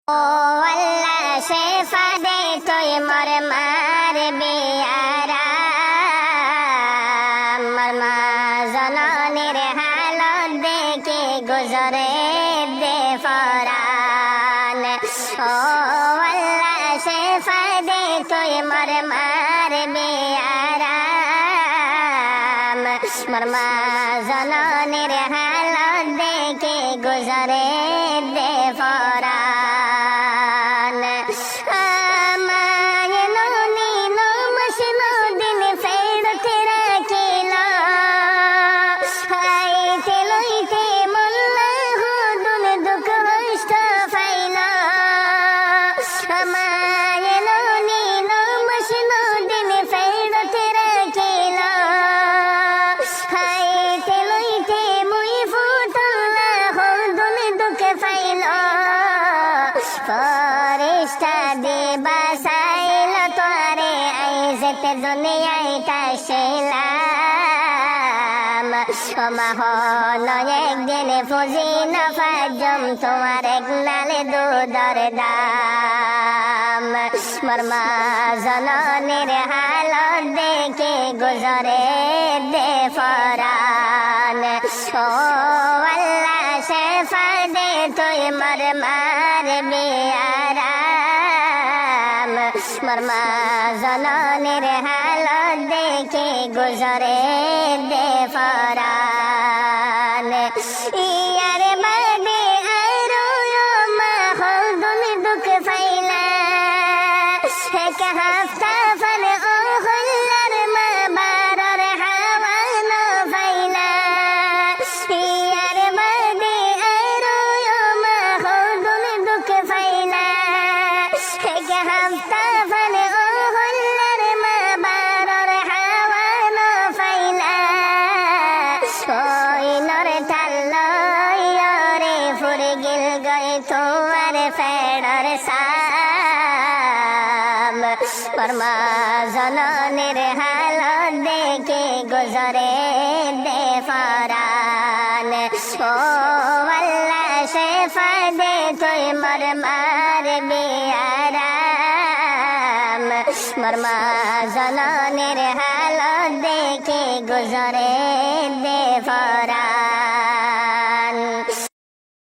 ও আল্লাহ শেফা দে তুই মোর মার বেয়ারা মোর মা জননীর হালত দেখে গুজরে দে ফরান। ও আল্লাহ শেফা দে তুই মোর মার বেয়ারা মোর মা জননীর হালত দেখে গুজরে দে ফরান। ফরিস্তা দে বাসাইল তোরে আইজতে দুনিয়ায় তাইলাম। ও মাহন একদিন ফুজি না ফাজম তোমার এক নালে দুধর দাম। মোর মা জননীর হালত দেখে গুজরে দে ফরান। ও আল্লাহ শেফা দে তুই মোর মার বেয়ারা মোর মা জননীর হালত দেখে গুজরে দে ফরান। ইয়ারে বাদে আরো মা হদুন দুঃখ ফাইলা এক হাফতা ফল ও হল্লার মা বারর হাওয়ান ফাইলা। ইয়ারে বাদে আরো মা হদুন দুঃখ ফাইলা এক হাফতা ফল ও হল্লার মা বারর হাওয়ান ফাইলা। ওই নরে তাল্লরে ফুরে গিল গই তোমার ফেডর সাম। মোর মা জননীর হালত দেখে গুজরে দে ফরান। ও আল্লাহ শেফা দে তুই মোর মার বেয়ারা মোর মা জননীর হালত দেখে গুজরে দে ফরান।